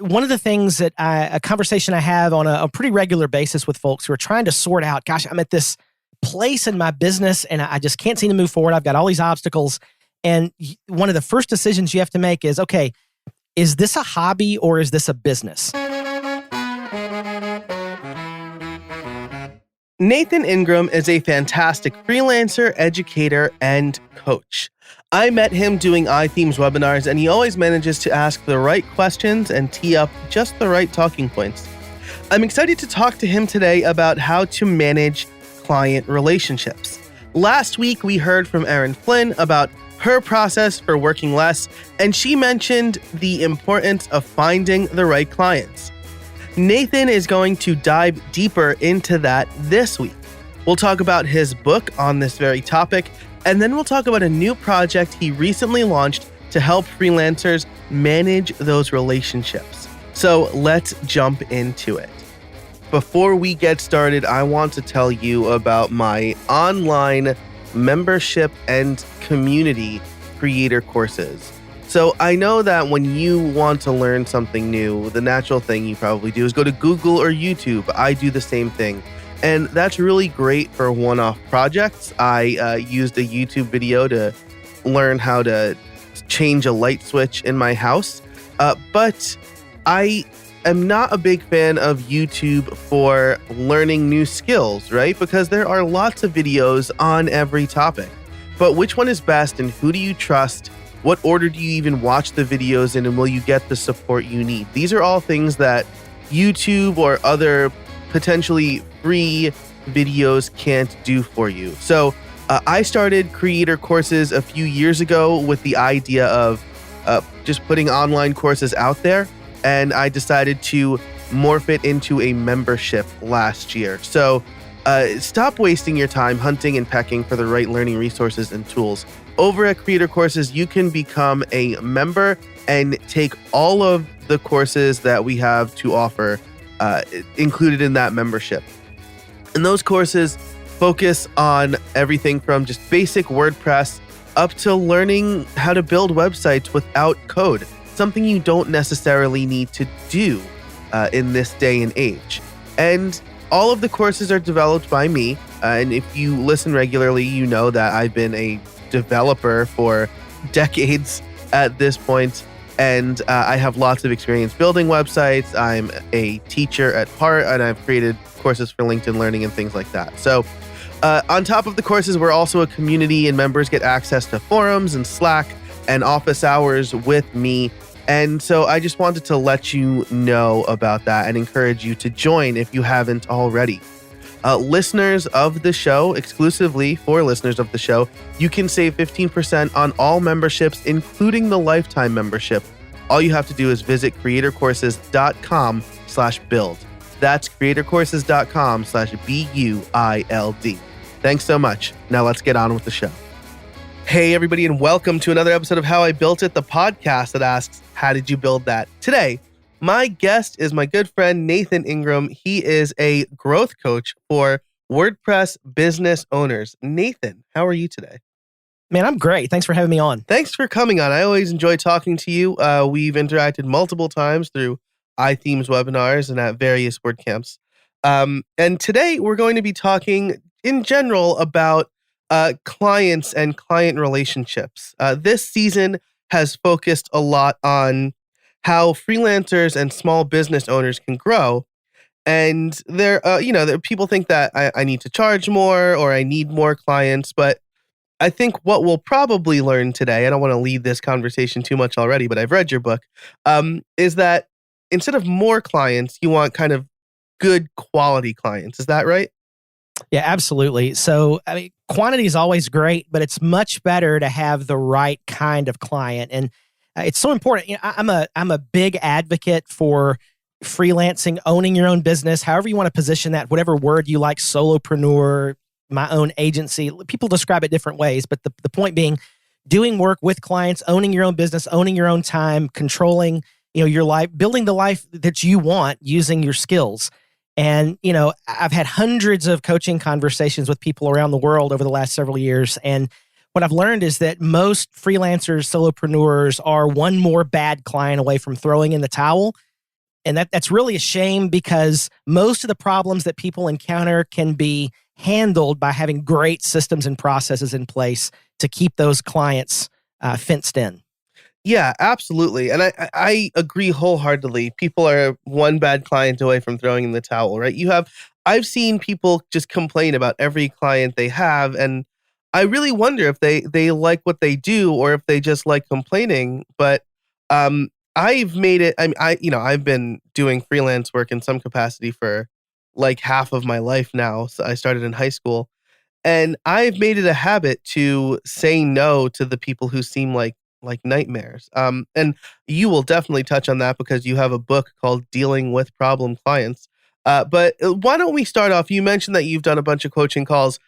one of the things that a conversation I have on a pretty regular basis with folks who are trying to sort out, gosh, I'm at this place in my business and I just can't seem to move forward. I've got all these obstacles. And one of the first decisions you have to make is, okay, is this a hobby or is this a business? Nathan Ingram is a fantastic freelancer, educator, and coach. I met him doing iThemes webinars, and he always manages to ask the right questions and tee up just the right talking points. I'm excited to talk to him today about how to manage client relationships. Last week, we heard from Erin Flynn about her process for working less, and she mentioned the importance of finding the right clients. Nathan is going to dive deeper into that this week. We'll talk about his book on this very topic, and then we'll talk about a new project he recently launched to help freelancers manage those relationships. So let's jump into it. Before we get started, I want to tell you about my online membership and community creator courses. So I know that when you want to learn something new, the natural thing you probably do is go to Google or YouTube. I do the same thing. And that's really great for one-off projects. I used a YouTube video to learn how to change a light switch in my house. But I am not a big fan of YouTube for learning new skills, right? Because there are lots of videos on every topic. But which one is best and who do you trust? What order do you even watch the videos in, and will you get the support you need? These are all things that YouTube or other potentially free videos can't do for you. So I started creator courses a few years ago with the idea of just putting online courses out there, and I decided to morph it into a membership last year. So stop wasting your time hunting and pecking for the right learning resources and tools. Over at Creator Courses, you can become a member and take all of the courses that we have to offer included in that membership. And those courses focus on everything from just basic WordPress up to learning how to build websites without code, something you don't necessarily need to do in this day and age. And all of the courses are developed by me. And if you listen regularly, you know that I've been a developer for decades at this point, and I have lots of experience building websites. I'm a teacher at heart, and I've created courses for LinkedIn Learning and things like that. So on top of the courses, we're also a community, and members get access to forums and Slack and office hours with me. And so I just wanted to let you know about that and encourage you to join if you haven't already. Listeners of the show, exclusively for listeners of the show, you can save 15% on all memberships, including the lifetime membership. All you have to do is visit creatorcourses.com/build. That's creatorcourses.com/BUILD. Thanks so much. Now let's get on with the show. Hey, everybody, and welcome to another episode of How I Built It, the podcast that asks, how did you build that? Today, my guest is my good friend, Nathan Ingram. He is a growth coach for WordPress business owners. Nathan, how are you today? Man, I'm great. Thanks for having me on. Thanks for coming on. I always enjoy talking to you. We've interacted multiple times through iThemes webinars and at various WordCamps. And today we're going to be talking in general about clients and client relationships. This season has focused a lot on how freelancers and small business owners can grow. And there people think that I need to charge more or I need more clients. But I think what we'll probably learn today, I don't want to lead this conversation too much already, but I've read your book, is that instead of more clients, you want kind of good quality clients. Is that right? Yeah, absolutely. So, I mean, quantity is always great, but it's much better to have the right kind of client. And it's so important. You know, I'm a big advocate for freelancing, owning your own business, however you want to position that, whatever word you like, solopreneur, my own agency. People describe it different ways, but the point being, doing work with clients, owning your own business, owning your own time, controlling, your life, building the life that you want using your skills. And, I've had hundreds of coaching conversations with people around the world over the last several years. And what I've learned is that most freelancers, solopreneurs are one more bad client away from throwing in the towel. And that's really a shame because most of the problems that people encounter can be handled by having great systems and processes in place to keep those clients fenced in. Yeah, absolutely. And I agree wholeheartedly. People are one bad client away from throwing in the towel, right? I've seen people just complain about every client they have. And I really wonder if they like what they do or if they just like complaining. But I've made it, I've been doing freelance work in some capacity for like half of my life now. So I started in high school. And I've made it a habit to say no to the people who seem like nightmares. And you will definitely touch on that because you have a book called Dealing with Problem Clients. But why don't we start off? You mentioned that you've done a bunch of coaching calls.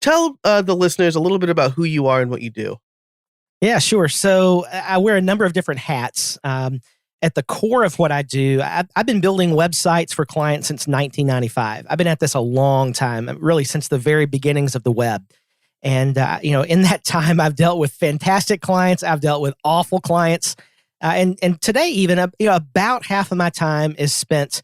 Tell the listeners a little bit about who you are and what you do. Yeah, sure. So I wear a number of different hats. At the core of what I do, I've been building websites for clients since 1995. I've been at this a long time, really since the very beginnings of the web. And in that time, I've dealt with fantastic clients. I've dealt with awful clients, and today, even about half of my time is spent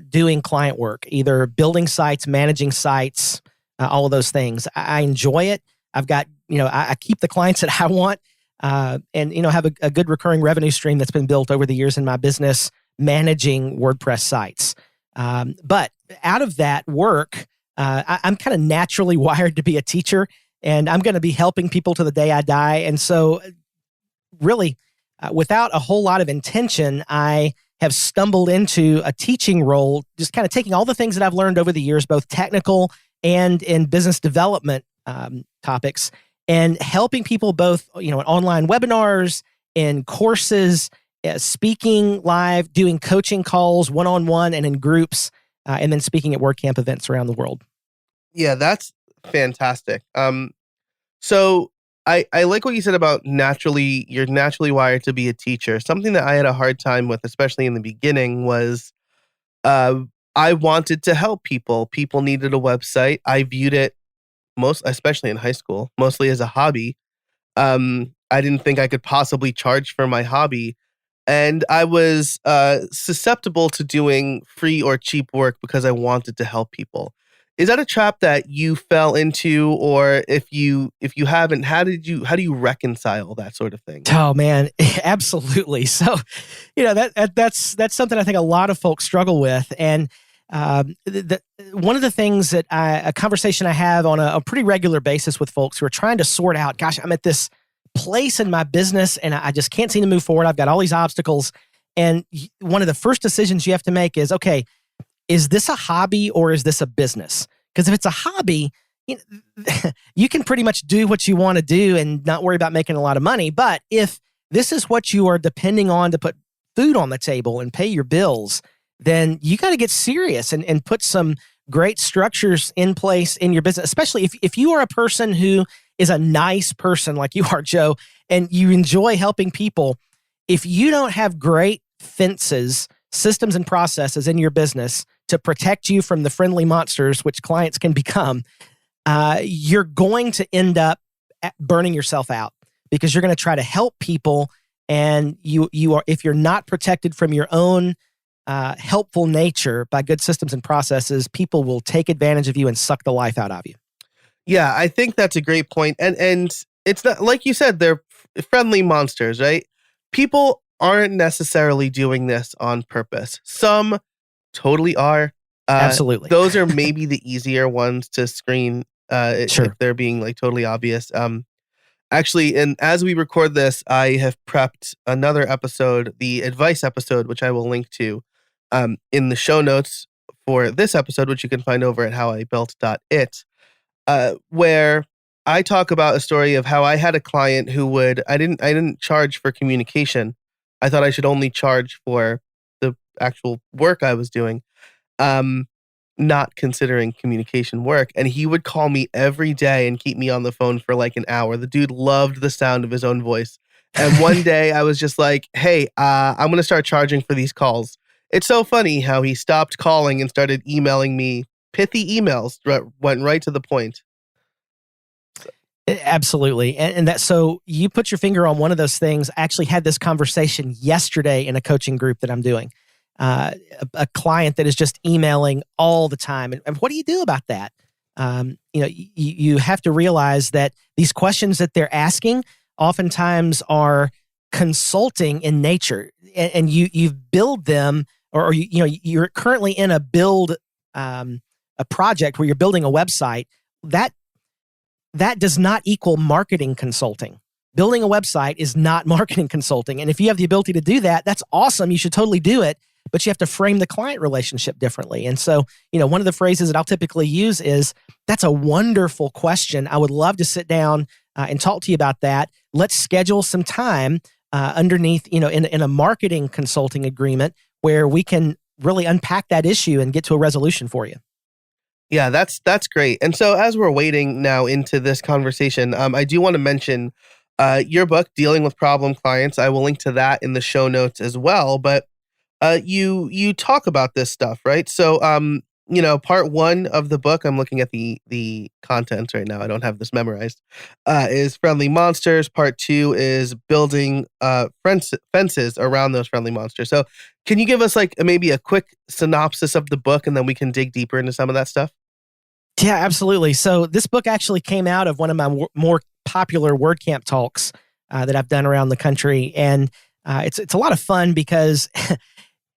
doing client work, either building sites, managing sites, all of those things. I enjoy it. I've got I keep the clients that I want, and have a good recurring revenue stream that's been built over the years in my business managing WordPress sites. But out of that work, I'm kind of naturally wired to be a teacher, and I'm going to be helping people to the day I die. And so, really, without a whole lot of intention, I have stumbled into a teaching role, just kind of taking all the things that I've learned over the years, both technical and in business development topics, and helping people both, in online webinars, in courses, speaking live, doing coaching calls, one-on-one and in groups, and then speaking at WordCamp events around the world. Yeah, that's fantastic. So I like what you said about you're naturally wired to be a teacher. Something that I had a hard time with, especially in the beginning, was uh, I wanted to help people. People needed a website. I viewed it especially in high school, mostly as a hobby. I didn't think I could possibly charge for my hobby. And I was susceptible to doing free or cheap work because I wanted to help people. Is that a trap that you fell into, or if you haven't, how do you reconcile that sort of thing? Oh man, absolutely. So, that's something I think a lot of folks struggle with, and one of the things that a conversation I have on a pretty regular basis with folks who are trying to sort out, gosh, I'm at this place in my business and I just can't seem to move forward. I've got all these obstacles, and one of the first decisions you have to make is, okay, is this a hobby or is this a business? Because if it's a hobby, you can pretty much do what you want to do and not worry about making a lot of money. But if this is what you are depending on to put food on the table and pay your bills, then you got to get serious and put some great structures in place in your business, especially if you are a person who is a nice person like you are, Joe, and you enjoy helping people. If you don't have great fences, systems, and processes in your business to protect you from the friendly monsters which clients can become, you're going to end up burning yourself out because you're going to try to help people, and you are, if you're not protected from your own helpful nature by good systems and processes, people will take advantage of you and suck the life out of you. Yeah, I think that's a great point. And it's not like you said, they're friendly monsters, right? People aren't necessarily doing this on purpose. Some totally are. Absolutely. Those are maybe the easier ones to screen Sure. if they're being like totally obvious. Actually, and as we record this, I have prepped another episode, the advice episode, which I will link to in the show notes for this episode, which you can find over at howibuilt.it. Where I talk about a story of how I had a client who I didn't charge for communication. I thought I should only charge for the actual work I was doing, not considering communication work. And he would call me every day and keep me on the phone for like an hour. The dude loved the sound of his own voice. And one day I was just like, hey, I'm going to start charging for these calls. It's so funny how he stopped calling and started emailing me pithy emails, went right to the point. Absolutely. And that, so you put your finger on one of those things. I actually had this conversation yesterday in a coaching group that I'm doing. A client that is just emailing all the time. And what do you do about that? You have to realize that these questions that they're asking oftentimes are consulting in nature, and you build them, or you're currently in a build, a project where you're building a website. That does not equal marketing consulting. Building a website is not marketing consulting. And if you have the ability to do that, that's awesome. You should totally do it, but you have to frame the client relationship differently. And so, one of the phrases that I'll typically use is, that's a wonderful question. I would love to sit down and talk to you about that. Let's schedule some time underneath, in a marketing consulting agreement where we can really unpack that issue and get to a resolution for you. Yeah, that's great. And so as we're waiting now into this conversation, I do want to mention your book, Dealing with Problem Clients. I will link to that in the show notes as well. But you talk about this stuff, right? So part one of the book, I'm looking at the contents right now. I don't have this memorized. Is friendly monsters. Part two is building fences around those friendly monsters. So can you give us maybe a quick synopsis of the book, and then we can dig deeper into some of that stuff? Yeah, absolutely. So this book actually came out of one of my more popular WordCamp talks that I've done around the country, and it's a lot of fun because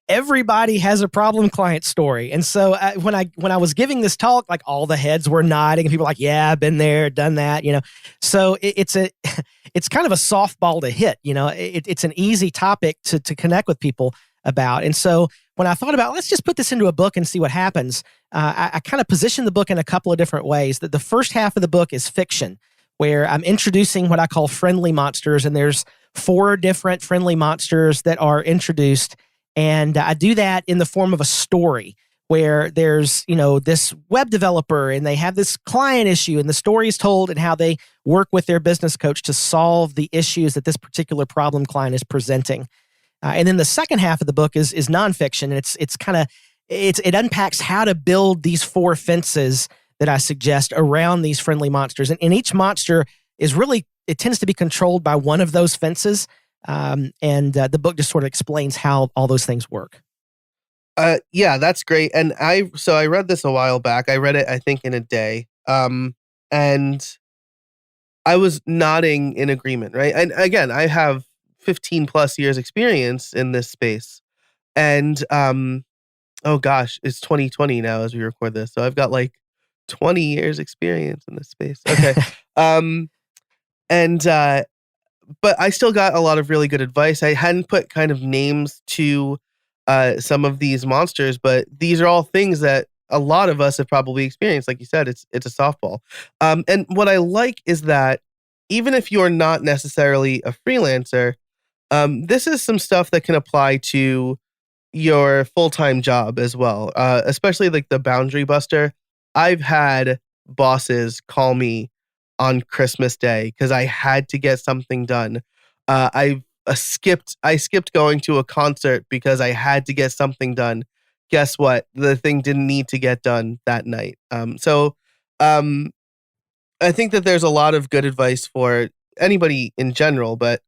everybody has a problem client story. And so when I was giving this talk, all the heads were nodding, and people were like, "Yeah, I've been there, done that." So it's kind of a softball to hit. It's an easy topic to connect with people about. And so when I thought about, let's just put this into a book and see what happens, I kind of positioned the book in a couple of different ways. That the first half of the book is fiction, where I'm introducing what I call friendly monsters, and there's 4 different friendly monsters that are introduced. And I do that in the form of a story where there's, this web developer and they have this client issue, and the story is told and how they work with their business coach to solve the issues that this particular problem client is presenting. And then the second half of the book is nonfiction, and it unpacks how to build these 4 fences that I suggest around these friendly monsters. And each monster it tends to be controlled by one of those fences. The book just sort of explains how all those things work. Yeah, that's great. And I read this a while back. I read it, I think, in a day. And I was nodding in agreement, right? And again, I have 15 plus years experience in this space. And oh gosh, it's 2020 now as we record this. So I've got 20 years experience in this space. Okay. But I still got a lot of really good advice. I hadn't put kind of names to some of these monsters, but these are all things that a lot of us have probably experienced. Like you said, it's a softball. And what I like is that even if you're not necessarily a freelancer, this is some stuff that can apply to your full-time job as well, especially the boundary buster. I've had bosses call me on Christmas Day because I had to get something done. I skipped going to a concert because I had to get something done. Guess what? The thing didn't need to get done that night. I think that there's a lot of good advice for anybody in general, but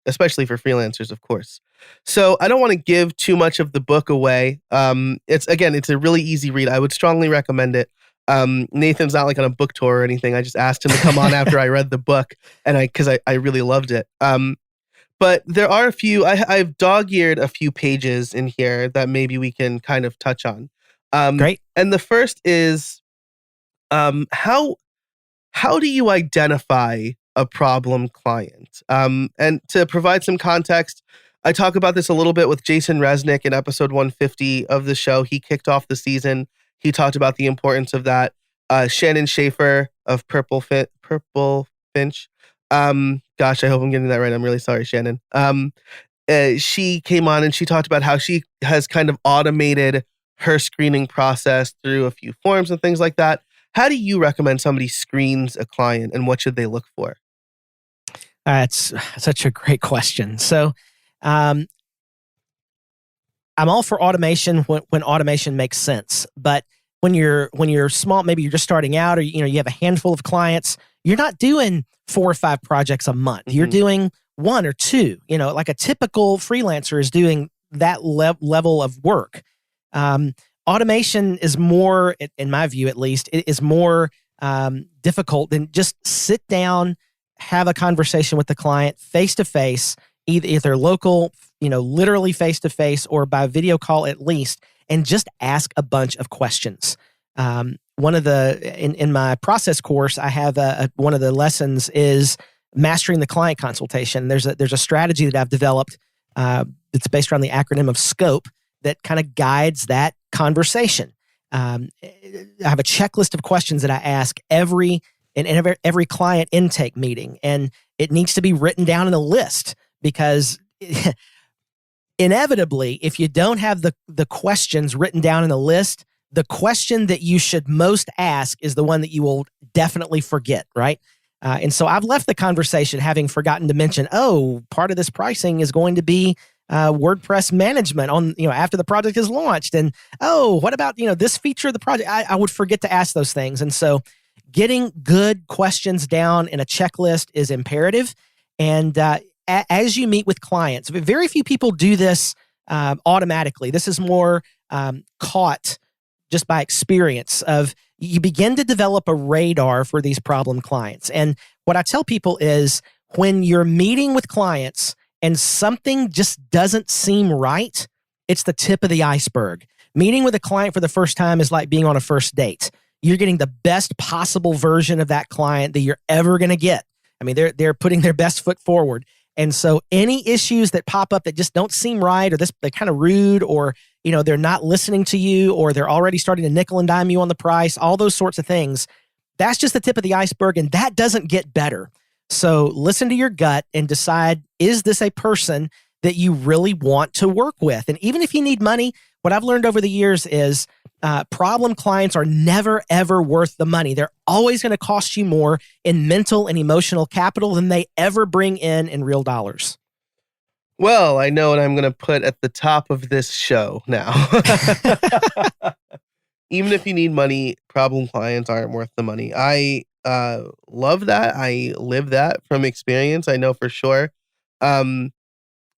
especially for freelancers, of course. So I don't want to give too much of the book away. It's a really easy read. I would strongly recommend it. Nathan's not on a book tour or anything. I just asked him to come on after I read the book, and because I really loved it. But there are a few, I've dog-eared a few pages in here that maybe we can kind of touch on. Great. And the first is, how do you identify a problem client? And to provide some context, I talk about this a little bit with Jason Resnick in episode 150 of the show. He kicked off the season. He talked about the importance of that. Shannon Schaefer of Purple Finch. Gosh, I hope I'm getting that right. I'm really sorry, Shannon. She came on and she talked about how she has kind of automated her screening process through a few forms and things like that. How do you recommend somebody screens a client, and what should they look for? That's such a great question. So, I'm all for automation when automation makes sense, but when you're small, maybe you're just starting out, or you have a handful of clients, you're not doing 4 or 5 projects a month. You're doing 1 or 2. Like a typical freelancer is doing that level of work. Automation is more, in my view at least, it is more difficult than just sit down, have a conversation with the client face to face, either if they're local, literally face to face, or by video call at least, and just ask a bunch of questions. One of in my process course, I have one of the lessons is mastering the client consultation. There's a strategy that I've developed that's based around the acronym of SCOPE that kind of guides that conversation. I have a checklist of questions that I ask every client intake meeting, and it needs to be written down in a list because inevitably, if you don't have the questions written down in a list, the question that you should most ask is the one that you will definitely forget, right? And so I've left the conversation having forgotten to mention, part of this pricing is going to be WordPress management on, after the project is launched. And, what about, this feature of the project? I would forget to ask those things. And so getting good questions down in a checklist is imperative. And as you meet with clients, very few people do this automatically. This is more caught just by experience of you begin to develop a radar for these problem clients. And what I tell people is when you're meeting with clients and something just doesn't seem right, it's the tip of the iceberg. Meeting with a client for the first time is like being on a first date. You're getting the best possible version of that client that you're ever going to get. I mean, they're putting their best foot forward. And so any issues that pop up that just don't seem right, or they're kind of rude, or they're not listening to you, or they're already starting to nickel and dime you on the price, all those sorts of things, that's just the tip of the iceberg, and that doesn't get better. So listen to your gut and decide, is this a person that you really want to work with? And even if you need money, what I've learned over the years is problem clients are never, ever worth the money. They're always going to cost you more in mental and emotional capital than they ever bring in real dollars. Well, I know what I'm going to put at the top of this show now. Even if you need money, problem clients aren't worth the money. I love that. I live that from experience. I know for sure.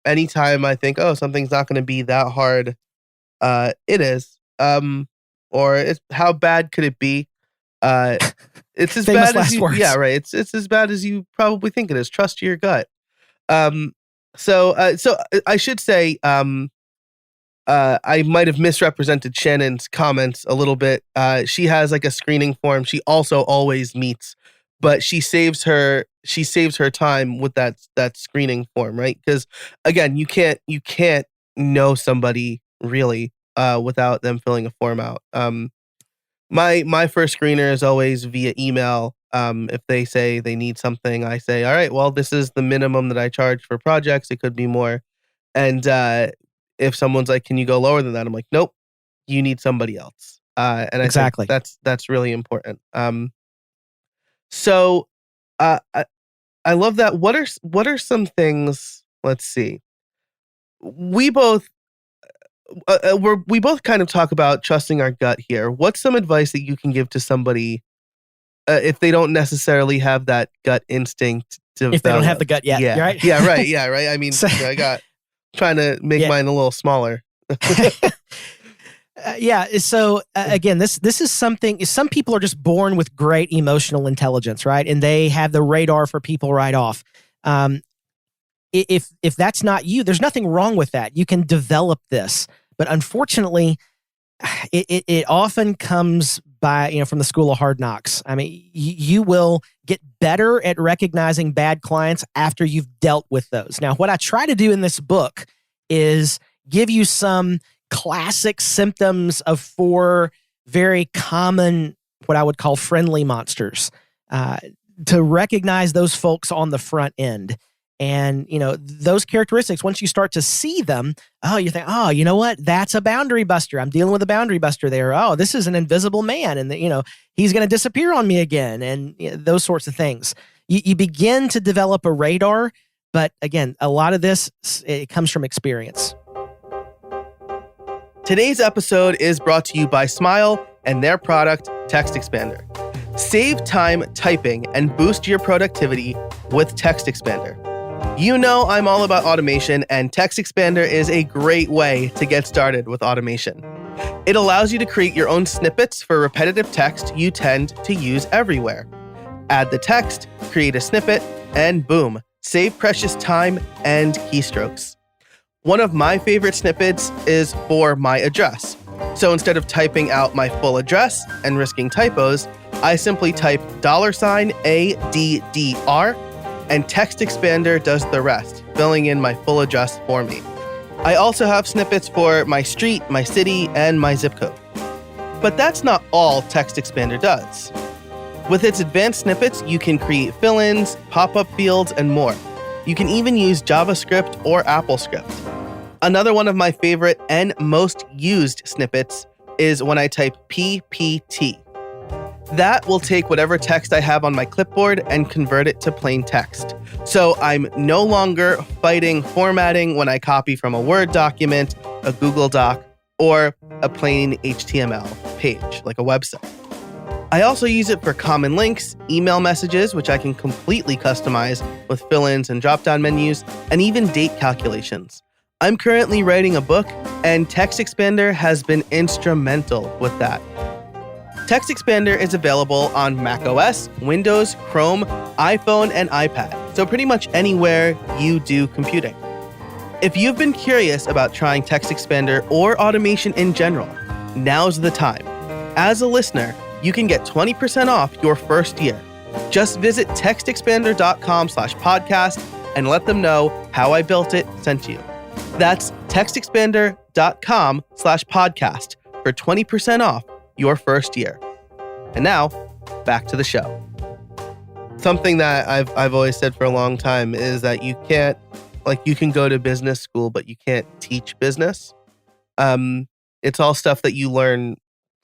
Anytime I think, something's not going to be that hard, it is. Or how bad could it be? It's as bad as you, words. Yeah, right. It's as bad as you probably think it is. Trust your gut. So I should say, I might have misrepresented Shannon's comments a little bit. She has like a screening form. She also always meets, but she saves her time with that screening form, right? Because again, you can't know somebody really without them filling a form out. My first screener is always via email. If they say they need something, I say, all right, well, this is the minimum that I charge for projects. It could be more. And if someone's like, can you go lower than that? I'm like, nope, you need somebody else. And I exactly. think that's really important. So I love that. What are some things? Let's see. We both kind of talk about trusting our gut here. What's some advice that you can give to somebody if they don't necessarily have that gut instinct to if they don't have the gut yet, right? Yeah, right. Yeah, right. I mean, I got trying to make mine a little smaller. Yeah. So again, this is something. Some people are just born with great emotional intelligence, right? And they have the radar for people right off. If that's not you, there's nothing wrong with that. You can develop this, but unfortunately, it often comes by from the school of hard knocks. I mean, you will get better at recognizing bad clients after you've dealt with those. Now, what I try to do in this book is give you some classic symptoms of 4 very common, what I would call friendly monsters, to recognize those folks on the front end. And, those characteristics, once you start to see them, you think, you know what? That's a boundary buster. I'm dealing with a boundary buster there. Oh, this is an invisible man. And, he's going to disappear on me again. And those sorts of things. You begin to develop a radar. But again, a lot of this, it comes from experience. Today's episode is brought to you by Smile. and their product, Text Expander. Save time typing and boost your productivity with Text Expander. You know I'm all about automation, and Text Expander is a great way to get started with automation. It allows you to create your own snippets for repetitive text you tend to use everywhere. Add the text, create a snippet, and boom, save precious time and keystrokes. One of my favorite snippets is for my address. So instead of typing out my full address and risking typos, I simply type $ADDR, and Text Expander does the rest, filling in my full address for me. I also have snippets for my street, my city, and my zip code. But that's not all Text Expander does. With its advanced snippets, you can create fill-ins, pop-up fields, and more. You can even use JavaScript or AppleScript. Another one of my favorite and most used snippets is when I type PPT. That will take whatever text I have on my clipboard and convert it to plain text. So I'm no longer fighting formatting when I copy from a Word document, a Google Doc, or a plain HTML page, like a website. I also use it for common links, email messages, which I can completely customize with fill-ins and drop-down menus, and even date calculations. I'm currently writing a book, and Text Expander has been instrumental with that. Text Expander is available on macOS, Windows, Chrome, iPhone, and iPad, so pretty much anywhere you do computing. If you've been curious about trying Text Expander or automation in general, now's the time. As a listener, you can get 20% off your first year. Just visit textexpander.com/podcast and let them know How I Built It sent you. That's textexpander.com/podcast for 20% off your first year. And now, back to the show. Something that I've always said for a long time is that you can't, you can go to business school, but you can't teach business. It's all stuff that you learn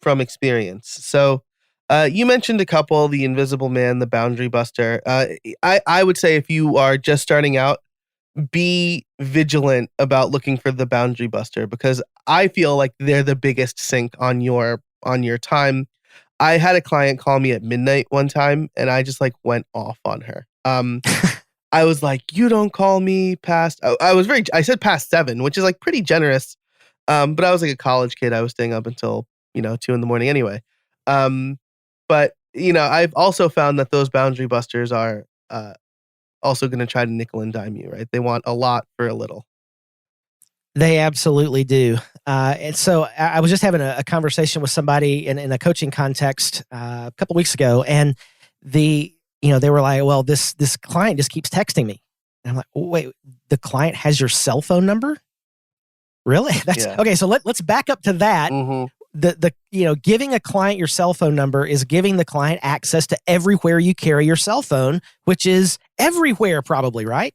from experience. So you mentioned a couple, the Invisible Man, the Boundary Buster. I would say if you are just starting out, be vigilant about looking for the Boundary Buster, because I feel like they're the biggest sink on your time. I had a client call me at midnight one time, and I just went off on her. I was like, "You don't call me past." I said past 7, which is pretty generous. But I was a college kid. I was staying up until 2 a.m. anyway. But I've also found that those Boundary Busters are also going to try to nickel and dime you, right? They want a lot for a little. They absolutely do. And so I was just having a conversation with somebody in a coaching context a couple weeks ago, and they were like, "Well, this client just keeps texting me." And I'm like, "Wait, the client has your cell phone number? Really?" Okay. So let's back up to that. Mm-hmm. The giving a client your cell phone number is giving the client access to everywhere you carry your cell phone, which is everywhere probably, right?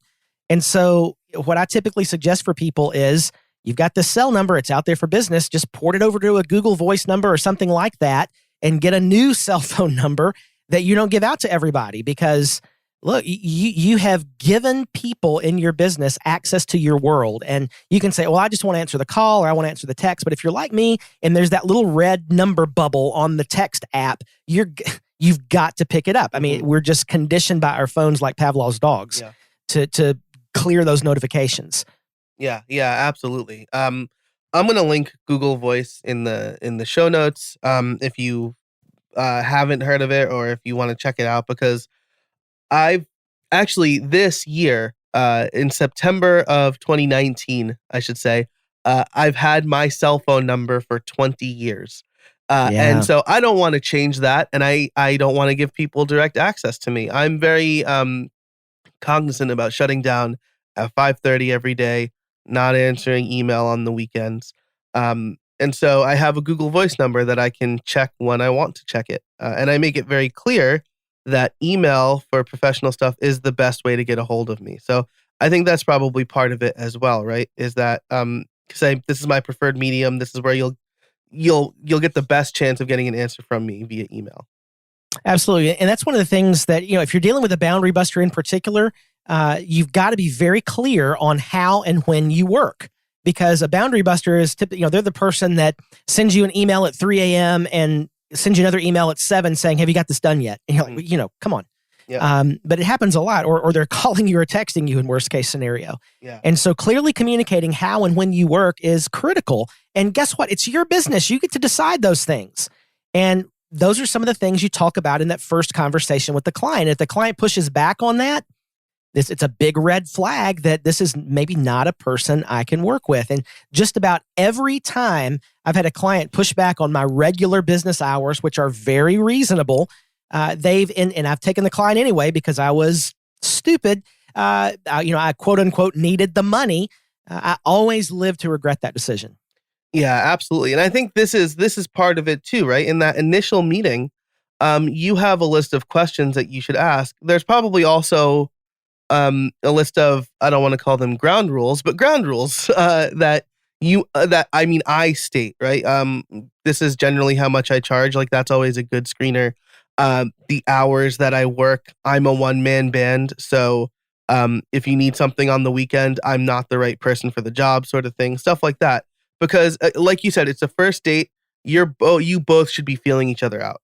And so what I typically suggest for people is you've got this cell number, it's out there for business, just port it over to a Google Voice number or something like that and get a new cell phone number that you don't give out to everybody, because look, you have given people in your business access to your world. And you can say, well, I just want to answer the call or I want to answer the text. But if you're like me and there's that little red number bubble on the text app, you've got to pick it up. I mean, we're just conditioned by our phones like Pavlov's dogs to clear those notifications. Yeah, absolutely. I'm going to link Google Voice in the show notes if you haven't heard of it or if you want to check it out, because I've actually this year, in September of 2019, I should say, I've had my cell phone number for 20 years. And so I don't want to change that. And I don't want to give people direct access to me. I'm very cognizant about shutting down at 5:30 every day, not answering email on the weekends. And so I have a Google Voice number that I can check when I want to check it. And I make it very clear that email for professional stuff is the best way to get a hold of me. So I think that's probably part of it as well, right? Is that because this is my preferred medium. This is where you'll get the best chance of getting an answer from me via email. Absolutely. And that's one of the things that, if you're dealing with a boundary buster in particular, you've got to be very clear on how and when you work. Because a boundary buster is typically, they're the person that sends you an email at 3 a.m. and send you another email at 7 saying, have you got this done yet? And you're like, well, come on. Yeah. But it happens a lot, or they're calling you or texting you in worst case scenario. Yeah. And so clearly communicating how and when you work is critical. And guess what? It's your business. You get to decide those things. And those are some of the things you talk about in that first conversation with the client. If the client pushes back on that, it's a big red flag that this is maybe not a person I can work with. And just about every time I've had a client push back on my regular business hours, which are very reasonable, and I've taken the client anyway because I was stupid. I quote unquote needed the money. I always live to regret that decision. Yeah, absolutely. And I think this is part of it too, right? In that initial meeting, you have a list of questions that you should ask. There's probably also a list of, I don't want to call them ground rules, but ground rules I state, right? This is generally how much I charge. Like that's always a good screener. The hours that I work, I'm a one-man band. So if you need something on the weekend, I'm not the right person for the job, sort of thing, stuff like that. Because like you said, it's a first date. You both should be feeling each other out.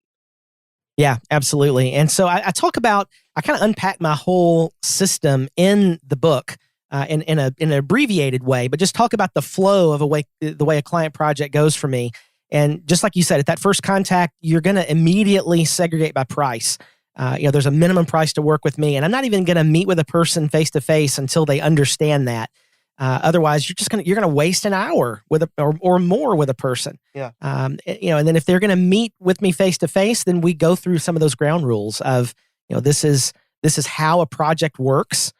Yeah, absolutely. And so I kind of unpack my whole system in the book in an abbreviated way, but just talk about the flow of the way a client project goes for me. And just like you said, at that first contact, you're going to immediately segregate by price. There's a minimum price to work with me, and I'm not even going to meet with a person face to face until they understand that. Otherwise, you're gonna waste an hour with or more with a person. Yeah. And then if they're gonna meet with me face to face, then we go through some of those ground rules of, this is how a project works.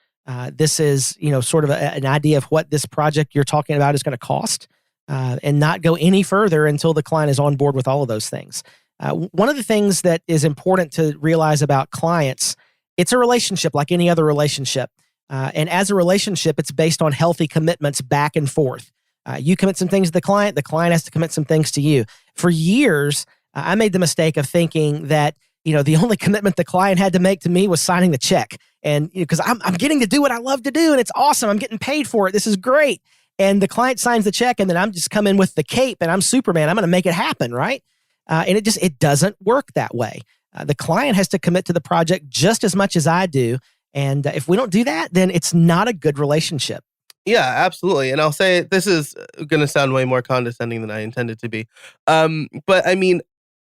This is sort of an idea of what this project you're talking about is going to cost, and not go any further until the client is on board with all of those things. One of the things that is important to realize about clients, it's a relationship like any other relationship. And as a relationship, it's based on healthy commitments back and forth. You commit some things to the client has to commit some things to you. For years, I made the mistake of thinking that, the only commitment the client had to make to me was signing the check. And because I'm getting to do what I love to do and it's awesome. I'm getting paid for it. This is great. And the client signs the check and then I'm just coming with the cape and I'm Superman. I'm going to make it happen, right? And it doesn't work that way. The client has to commit to the project just as much as I do. And if we don't do that, then it's not a good relationship. Yeah, absolutely. And I'll say this is going to sound way more condescending than I intended to be. But I mean,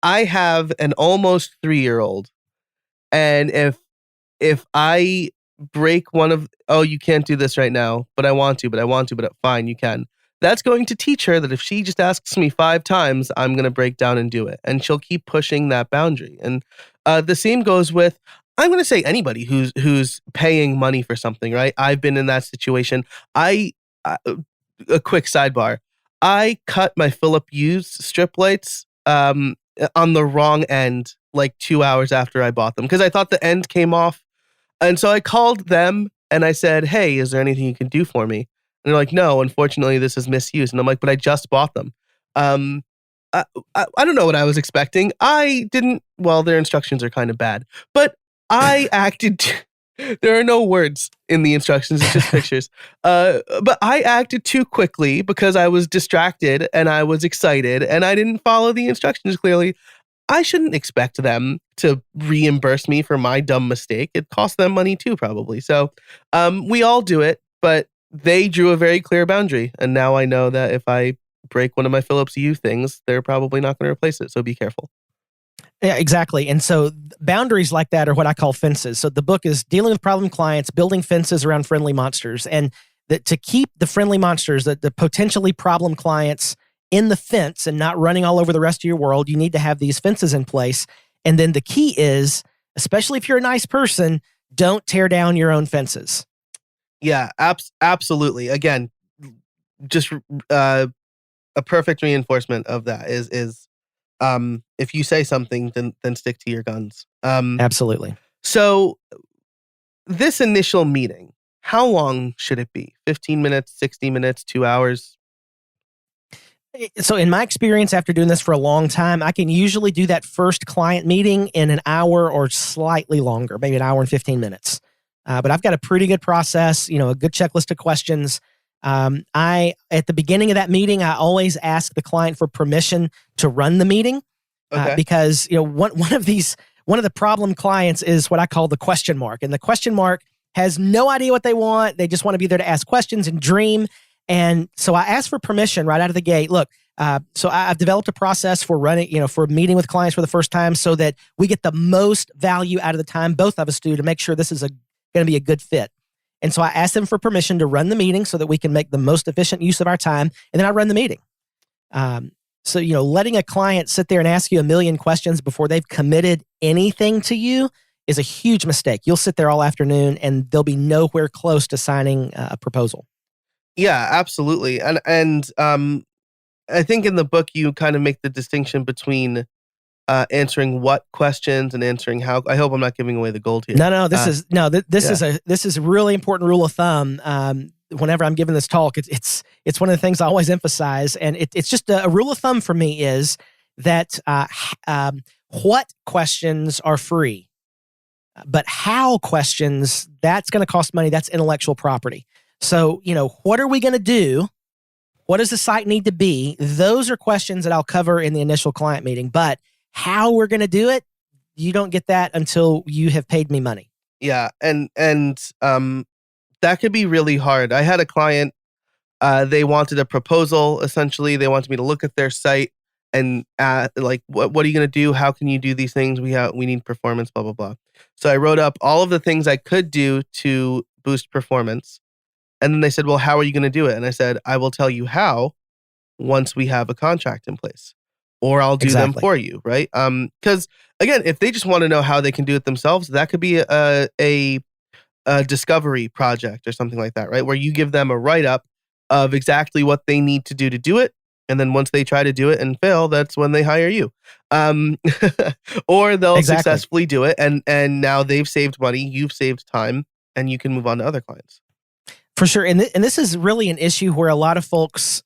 I have an almost 3-year-old. And if I break one of, oh, you can't do this right now, but I want to, but fine, you can. That's going to teach her that if she just asks me 5 times, I'm going to break down and do it. And she'll keep pushing that boundary. And the same goes with, I'm going to say anybody who's paying money for something, right? I've been in that situation. A quick sidebar. I cut my Philip Hughes strip lights on the wrong end like 2 hours after I bought them because I thought the end came off. And so I called them and I said, hey, is there anything you can do for me? And they're like, no, unfortunately, this is misused. And I'm like, but I just bought them. I don't know what I was expecting. Their instructions are kind of bad, but I acted, there are no words in the instructions, it's just pictures. But I acted too quickly because I was distracted and I was excited and I didn't follow the instructions clearly. I shouldn't expect them to reimburse me for my dumb mistake. It cost them money too, probably. So we all do it, but they drew a very clear boundary. And now I know that if I break one of my Philips Hue things, they're probably not going to replace it. So be careful. Yeah, exactly. And so boundaries like that are what I call fences. So the book is dealing with problem clients, building fences around friendly monsters. And to keep the friendly monsters, the potentially problem clients in the fence and not running all over the rest of your world, you need to have these fences in place. And then the key is, especially if you're a nice person, don't tear down your own fences. Yeah, absolutely. Again, just a perfect reinforcement of that is if you say something, then stick to your guns. Absolutely. So this initial meeting, how long should it be? 15 minutes, 60 minutes, 2 hours? So in my experience, after doing this for a long time, I can usually do that first client meeting in an hour or slightly longer, maybe an hour and 15 minutes. But I've got a pretty good process, a good checklist of questions. At the beginning of that meeting, I always ask the client for permission to run the meeting. Okay. because one of the problem clients is what I call the question mark, and the question mark has no idea what they want. They just want to be there to ask questions and dream. And so I asked for permission right out of the gate. Look, so I've developed a process for running, for meeting with clients for the first time, so that we get the most value out of the time both of us do, to make sure this is going to be a good fit. And so I asked them for permission to run the meeting so that we can make the most efficient use of our time. And then I run the meeting. So, letting a client sit there and ask you a million questions before they've committed anything to you is a huge mistake. You'll sit there all afternoon and they'll be nowhere close to signing a proposal. Yeah, absolutely. And I think in the book you kind of make the distinction between answering what questions and answering how. I hope I'm not giving away the gold here. No. This is a really important rule of thumb. Whenever I'm giving this talk, it's one of the things I always emphasize, and it's just a rule of thumb for me is that what questions are free, but how questions, that's going to cost money. That's intellectual property. So, what are we going to do? What does the site need to be? Those are questions that I'll cover in the initial client meeting, but how we're going to do it, you don't get that until you have paid me money. Yeah, and that could be really hard. I had a client, they wanted a proposal, essentially. They wanted me to look at their site and like, what are you going to do? How can you do these things? We need performance, blah, blah, blah. So I wrote up all of the things I could do to boost performance. And then they said, well, how are you going to do it? And I said, I will tell you how once we have a contract in place, or I'll do them for you, right? Because again, if they just want to know how they can do it themselves, that could be a discovery project or something like that, right? Where you give them a write-up of exactly what they need to do it. And then once they try to do it and fail, that's when they hire you. Or they'll successfully do it. And now they've saved money, you've saved time, and you can move on to other clients. For sure. And this is really an issue where a lot of folks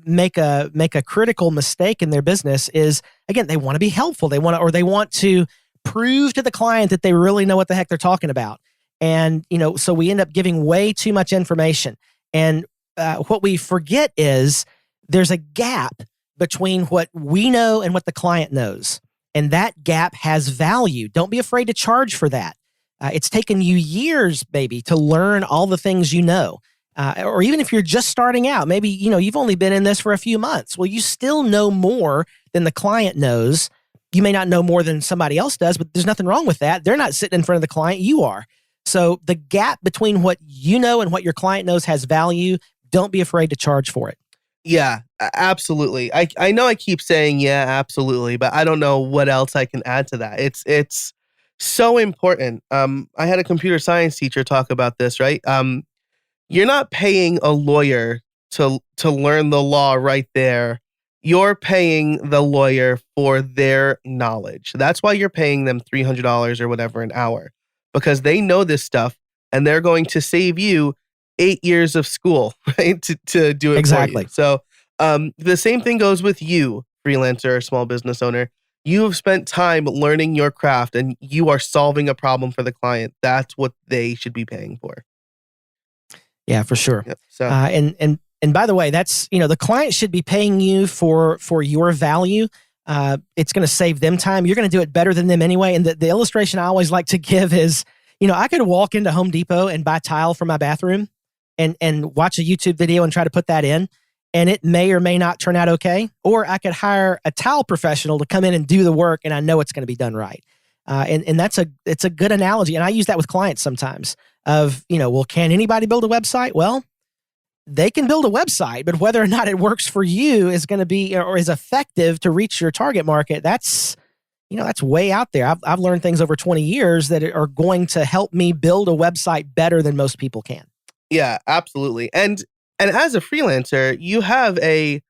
make a critical mistake in their business is, again, they want to be helpful. They want to prove to the client that they really know what the heck they're talking about. And, so we end up giving way too much information. And what we forget is there's a gap between what we know and what the client knows. And that gap has value. Don't be afraid to charge for that. It's taken you years, maybe, to learn all the things you know. Or even if you're just starting out, maybe, you've only been in this for a few months. Well, you still know more than the client knows. You may not know more than somebody else does, but there's nothing wrong with that. They're not sitting in front of the client. You are. So the gap between what you know and what your client knows has value. Don't be afraid to charge for it. Yeah, absolutely. I know I keep saying, yeah, absolutely, but I don't know what else I can add to that. It's so important. I had a computer science teacher talk about this, right? You're not paying a lawyer to learn the law right there. You're paying the lawyer for their knowledge. That's why you're paying them $300 or whatever an hour, because they know this stuff and they're going to save you 8 years of school, right? To do it for you. So the same thing goes with you, freelancer or small business owner. You have spent time learning your craft and you are solving a problem for the client. That's what they should be paying for. Yeah, for sure. Yep. So and by the way, that's, the client should be paying you for your value. It's going to save them time. You're going to do it better than them anyway. And the illustration I always like to give is, I could walk into Home Depot and buy tile for my bathroom and watch a YouTube video and try to put that in, and it may or may not turn out okay. Or I could hire a tile professional to come in and do the work, and I know it's going to be done right. And it's a good analogy. And I use that with clients sometimes of, well, can anybody build a website? Well, they can build a website, but whether or not it works for you is going to be, or is effective to reach your target market, that's way out there. I've learned things over 20 years that are going to help me build a website better than most people can. Yeah, absolutely. And as a freelancer, you have a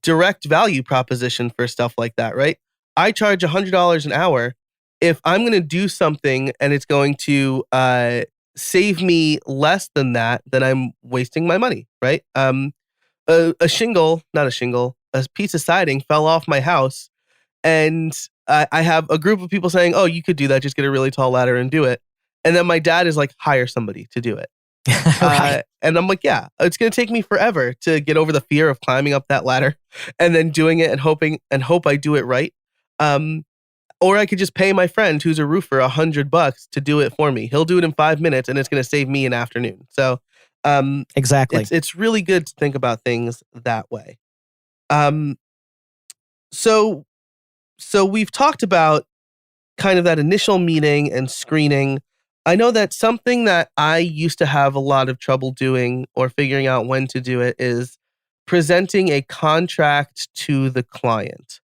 direct value proposition for stuff like that, right? I charge $100 an hour. If I'm going to do something and it's going to save me less than that, then I'm wasting my money, right? A piece of siding fell off my house, and I have a group of people saying, oh, you could do that. Just get a really tall ladder and do it. And then my dad is like, hire somebody to do it. Right. And I'm like, yeah, it's going to take me forever to get over the fear of climbing up that ladder and then doing it and hope I do it right. Or I could just pay my friend who's a roofer $100 to do it for me. He'll do it in 5 minutes, and it's going to save me an afternoon. So, Exactly. it's really good to think about things that way. Um, so we've talked about kind of that initial meeting and screening. I know that something that I used to have a lot of trouble doing or figuring out when to do it is presenting a contract to the client.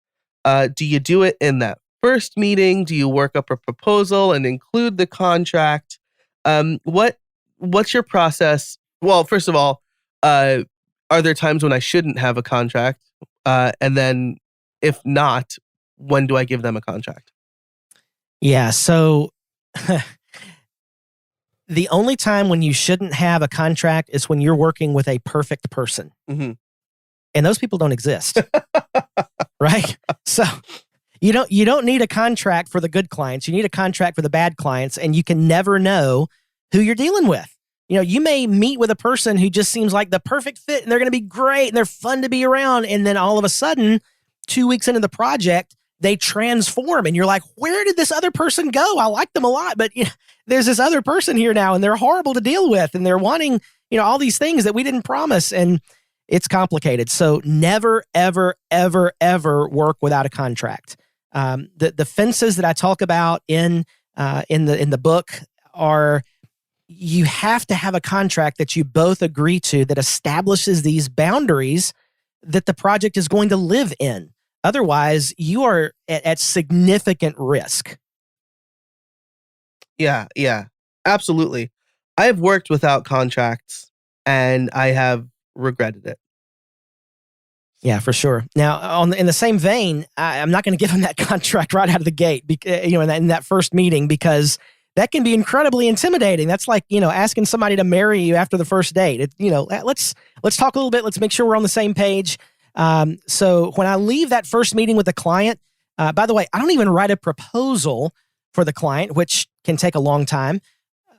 Do you do it in that first meeting? Do you work up a proposal and include the contract? What's your process? Well, first of all, are there times when I shouldn't have a contract? And then if not, when do I give them a contract? Yeah. So the only time when you shouldn't have a contract is when you're working with a perfect person. Mm-hmm. And those people don't exist. Right? So you don't need a contract for the good clients. You need a contract for the bad clients, and you can never know who you're dealing with. You may meet with a person who just seems like the perfect fit, and they're going to be great and they're fun to be around, and then all of a sudden 2 weeks into the project, they transform and you're like, where did this other person go? I like them a lot, but there's this other person here now and they're horrible to deal with, and they're wanting, all these things that we didn't promise, and it's complicated. So never, ever, ever, ever work without a contract. The fences that I talk about in the book are, you have to have a contract that you both agree to that establishes these boundaries that the project is going to live in. Otherwise, you are at significant risk. Yeah, absolutely. I have worked without contracts and I have regretted it. Yeah, for sure. Now, in the same vein, I'm not going to give them that contract right out of the gate, in that first meeting, because that can be incredibly intimidating. That's like, asking somebody to marry you after the first date. Let's talk a little bit. Let's make sure we're on the same page. So when I leave that first meeting with the client, by the way, I don't even write a proposal for the client, which can take a long time,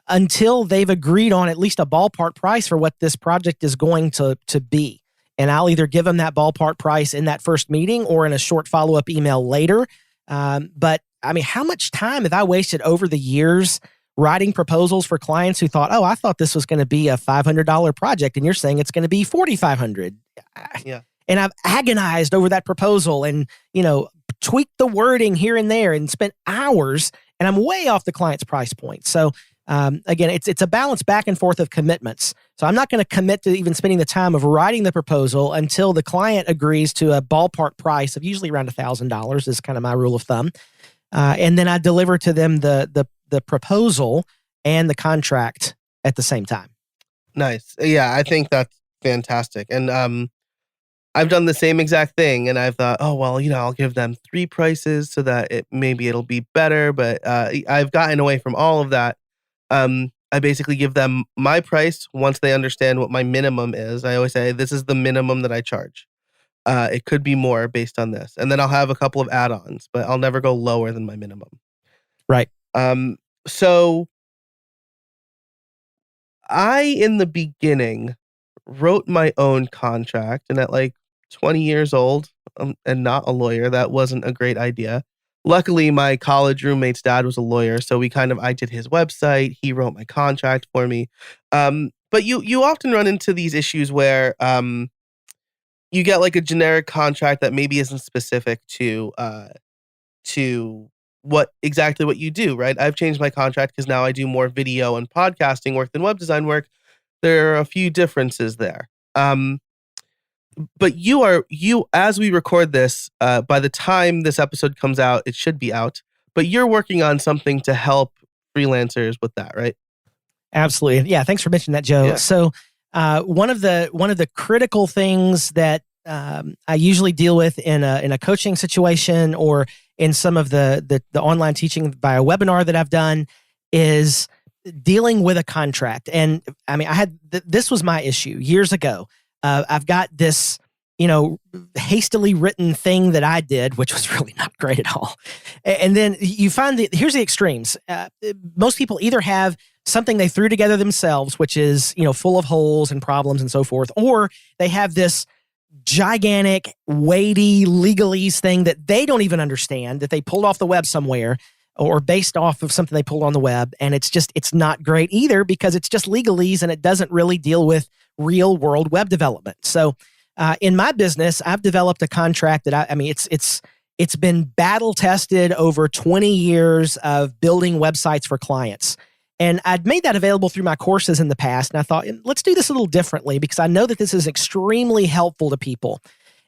until they've agreed on at least a ballpark price for what this project is going to be. And I'll either give them that ballpark price in that first meeting or in a short follow-up email later. But I mean, how much time have I wasted over the years writing proposals for clients who thought, I thought this was going to be a $500 project, and you're saying it's going to be $4,500. Yeah. And I've agonized over that proposal and, tweaked the wording here and there and spent hours, and I'm way off the client's price point. So again, it's a balance back and forth of commitments. So I'm not going to commit to even spending the time of writing the proposal until the client agrees to a ballpark price of usually around $1,000 is kind of my rule of thumb. And then I deliver to them the proposal and the contract at the same time. Nice. Yeah, I think that's fantastic. And I've done the same exact thing, and I've thought, I'll give them 3 prices so that it'll be better. But I've gotten away from all of that. I basically give them my price once they understand what my minimum is. I always say, this is the minimum that I charge. It could be more based on this. And then I'll have a couple of add-ons, but I'll never go lower than my minimum. Right. So I, in the beginning, wrote my own contract, and at like 20 years old, and not a lawyer, that wasn't a great idea. Luckily, my college roommate's dad was a lawyer, so I did his website. He wrote my contract for me. But you often run into these issues where you get like a generic contract that maybe isn't specific to what you do, right? I've changed my contract because now I do more video and podcasting work than web design work. There are a few differences there. But as we record this, by the time this episode comes out, it should be out. But you're working on something to help freelancers with that, right? Absolutely. Yeah. Thanks for mentioning that, Joe. Yeah. So one of the critical things that I usually deal with in a coaching situation or in some of the online teaching via webinar that I've done is dealing with a contract. And I mean, this was my issue years ago. I've got this, hastily written thing that I did, which was really not great at all. And then you find here's the extremes. Most people either have something they threw together themselves, which is, full of holes and problems and so forth, or they have this gigantic, weighty legalese thing that they don't even understand, that they pulled off the web somewhere or based off of something they pulled on the web. And it's not great either because it's just legalese and it doesn't really deal with real world web development. So in my business, I've developed a contract that it's been battle tested over 20 years of building websites for clients. And I'd made that available through my courses in the past. And I thought, let's do this a little differently because I know that this is extremely helpful to people.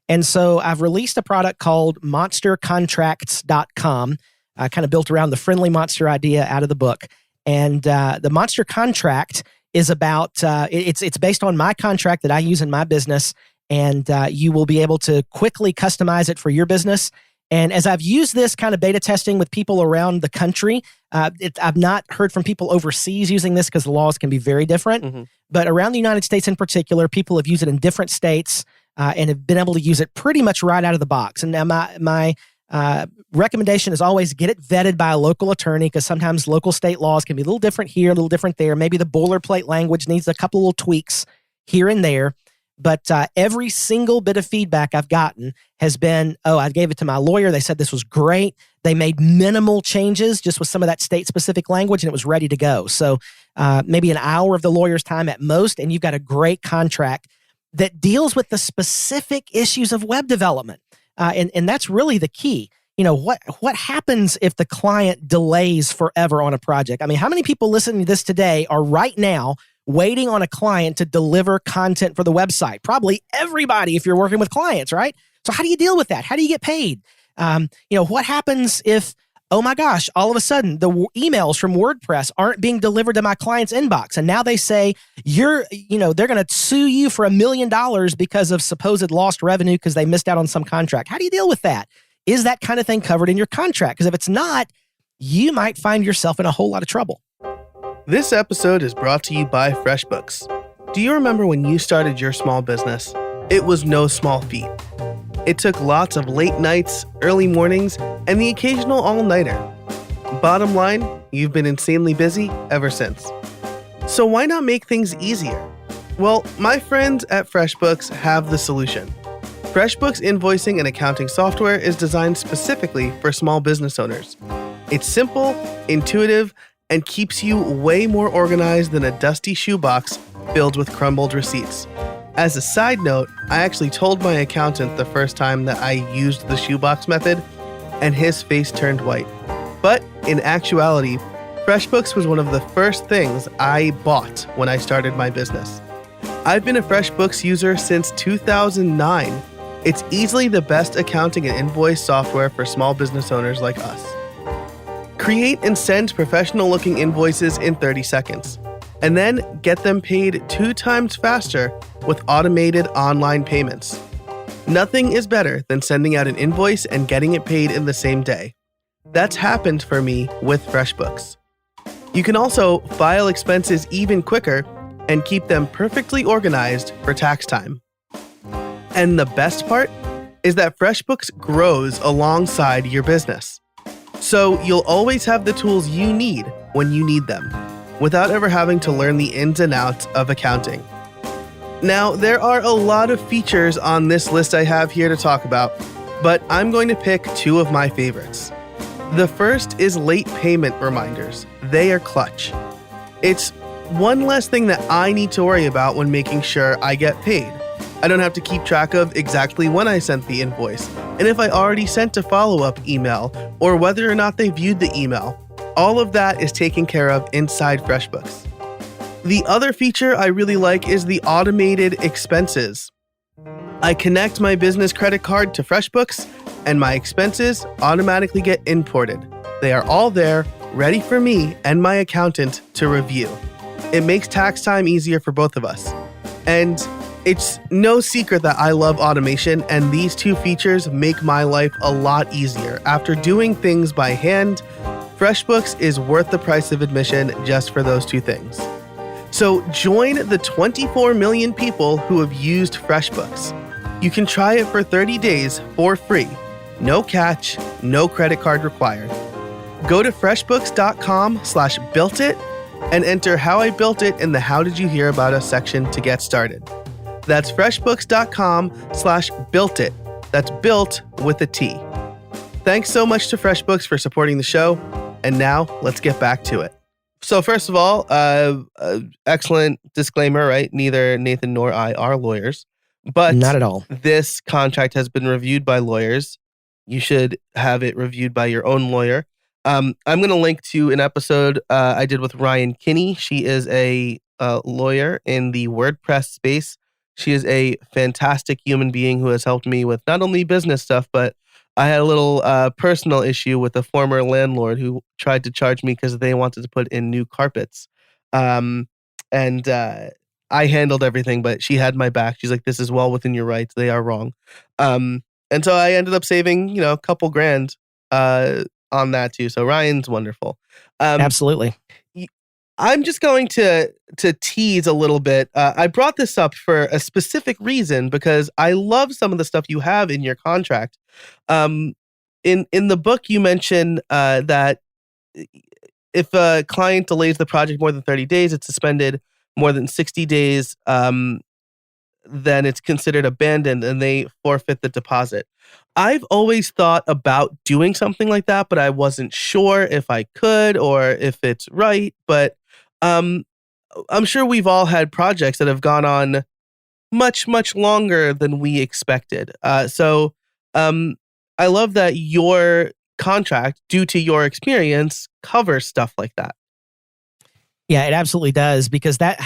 And so I've released a product called monstercontracts.com. I kind of built around the friendly monster idea out of the book. And the Monster Contract is about, it's based on my contract that I use in my business. And you will be able to quickly customize it for your business. And as I've used this kind of beta testing with people around the country, I've not heard from people overseas using this because the laws can be very different. Mm-hmm. But around the United States in particular, people have used it in different states and have been able to use it pretty much right out of the box. And now my recommendation is always get it vetted by a local attorney because sometimes local state laws can be a little different here, a little different there. Maybe the boilerplate language needs a couple little tweaks here and there. But every single bit of feedback I've gotten has been, I gave it to my lawyer. They said this was great. They made minimal changes just with some of that state-specific language, and it was ready to go. So maybe an hour of the lawyer's time at most, and you've got a great contract that deals with the specific issues of web development. And that's really the key. You know, what happens if the client delays forever on a project? I mean, how many people listening to this today are right now waiting on a client to deliver content for the website? Probably everybody if you're working with clients, right? So how do you deal with that? How do you get paid? What happens if, oh my gosh, all of a sudden the emails from WordPress aren't being delivered to my client's inbox. And now they say they're going to sue you for $1 million because of supposed lost revenue because they missed out on some contract. How do you deal with that? Is that kind of thing covered in your contract? Because if it's not, you might find yourself in a whole lot of trouble. This episode is brought to you by FreshBooks. Do you remember when you started your small business? It was no small feat. It took lots of late nights, early mornings, and the occasional all-nighter. Bottom line, you've been insanely busy ever since. So why not make things easier? Well, my friends at FreshBooks have the solution. FreshBooks invoicing and accounting software is designed specifically for small business owners. It's simple, intuitive, and keeps you way more organized than a dusty shoebox filled with crumbled receipts. As a side note, I actually told my accountant the first time that I used the shoebox method, and his face turned white. But in actuality, FreshBooks was one of the first things I bought when I started my business. I've been a FreshBooks user since 2009. It's easily the best accounting and invoice software for small business owners like us. Create and send professional-looking invoices in 30 seconds, and then get them paid 2 times faster with automated online payments. Nothing is better than sending out an invoice and getting it paid in the same day. That's happened for me with FreshBooks. You can also file expenses even quicker and keep them perfectly organized for tax time. And the best part is that FreshBooks grows alongside your business. So you'll always have the tools you need when you need them, without ever having to learn the ins and outs of accounting. Now, there are a lot of features on this list I have here to talk about, but I'm going to pick 2 of my favorites. The first is late payment reminders. They are clutch. It's one less thing that I need to worry about when making sure I get paid. I don't have to keep track of exactly when I sent the invoice, and if I already sent a follow-up email, or whether or not they viewed the email. All of that is taken care of inside FreshBooks. The other feature I really like is the automated expenses. I connect my business credit card to FreshBooks, and my expenses automatically get imported. They are all there, ready for me and my accountant to review. It makes tax time easier for both of us. And it's no secret that I love automation, and these 2 features make my life a lot easier. After doing things by hand, FreshBooks is worth the price of admission just for those 2 things. So join the 24 million people who have used FreshBooks. You can try it for 30 days for free. No catch, no credit card required. Go to freshbooks.com/builtit and enter how I built it in the How Did You Hear About Us section to get started. That's freshbooks.com/built-it. That's built with a T. Thanks so much to FreshBooks for supporting the show. And now let's get back to it. So first of all, excellent disclaimer, right? Neither Nathan nor I are lawyers, but not at all. This contract has been reviewed by lawyers. You should have it reviewed by your own lawyer. I'm going to link to an episode I did with Ryan Kinney. She is a lawyer in the WordPress space. She is a fantastic human being who has helped me with not only business stuff, but I had a little personal issue with a former landlord who tried to charge me because they wanted to put in new carpets. And I handled everything, but she had my back. She's like, this is well within your rights. They are wrong. And so I ended up saving, a couple grand on that too. So Ryan's wonderful. Absolutely. I'm just going to tease a little bit. I brought this up for a specific reason because I love some of the stuff you have in your contract. In the book, you mention that if a client delays the project more than 30 days, it's suspended. More than 60 days, then it's considered abandoned and they forfeit the deposit. I've always thought about doing something like that, but I wasn't sure if I could or if it's right. But I'm sure we've all had projects that have gone on much, much longer than we expected. So I love that your contract, due to your experience, covers stuff like that. Yeah, it absolutely does, because that,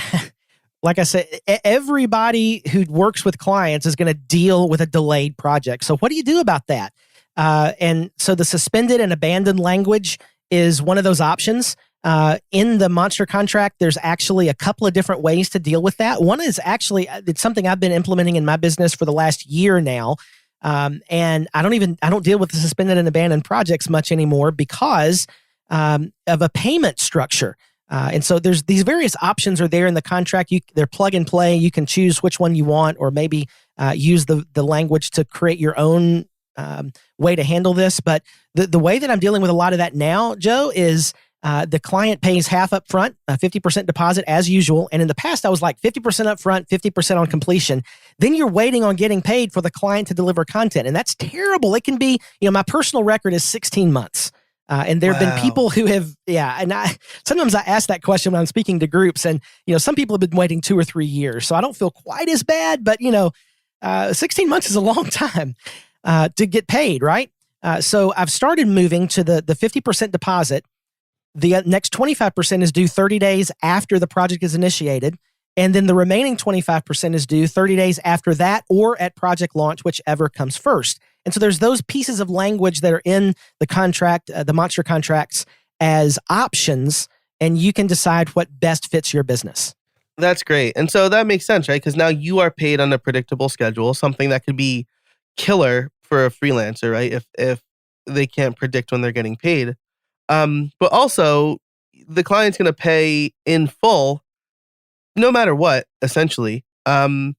like I said, everybody who works with clients is going to deal with a delayed project. So what do you do about that? And so the suspended and abandoned language is one of those options. In the Monster contract, there's actually a couple of different ways to deal with that. One is actually, it's something I've been implementing in my business for the last year now. And I don't deal with the suspended and abandoned projects much anymore because of a payment structure. And so there's these various options are there in the contract. They're plug and play. You can choose which one you want, or maybe use the language to create your own way to handle this. But the way that I'm dealing with a lot of that now, Joe, is the client pays half up front, 50% deposit as usual. And in the past, I was like 50% up front, 50% on completion. Then you're waiting on getting paid for the client to deliver content. And that's terrible. It can be, my personal record is 16 months. And there have been people who have, and sometimes I ask that question when I'm speaking to groups, and, some people have been waiting 2 or 3 years. So I don't feel quite as bad, but, 16 months is a long time to get paid, right? So I've started moving to the 50% deposit. The next 25% is due 30 days after the project is initiated. And then the remaining 25% is due 30 days after that or at project launch, whichever comes first. And so there's those pieces of language that are in the contract, the Monster contracts, as options, and you can decide what best fits your business. That's great. And so that makes sense, right? Because now you are paid on a predictable schedule, something that could be killer for a freelancer, right? If they can't predict when they're getting paid. But also, the client's going to pay in full, no matter what, essentially. And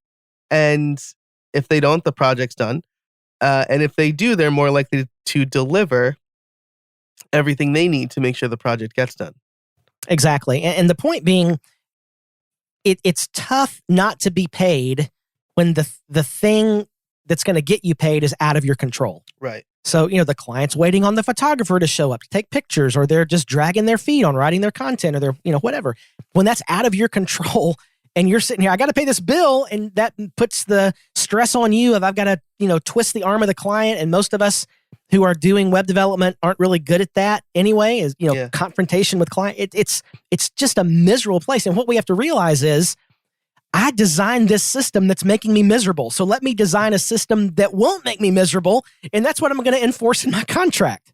if they don't, the project's done. And if they do, they're more likely to deliver everything they need to make sure the project gets done. Exactly. And the point being, it's tough not to be paid when the thing that's going to get you paid is out of your control. Right. So, the client's waiting on the photographer to show up to take pictures, or they're just dragging their feet on writing their content, or they're, whatever. When that's out of your control and you're sitting here, I got to pay this bill, and that puts the stress on you of I've got to, twist the arm of the client. And most of us who are doing web development aren't really good at that anyway, is, confrontation with client. It's just a miserable place. And what we have to realize is, I designed this system that's making me miserable. So let me design a system that won't make me miserable. And that's what I'm going to enforce in my contract.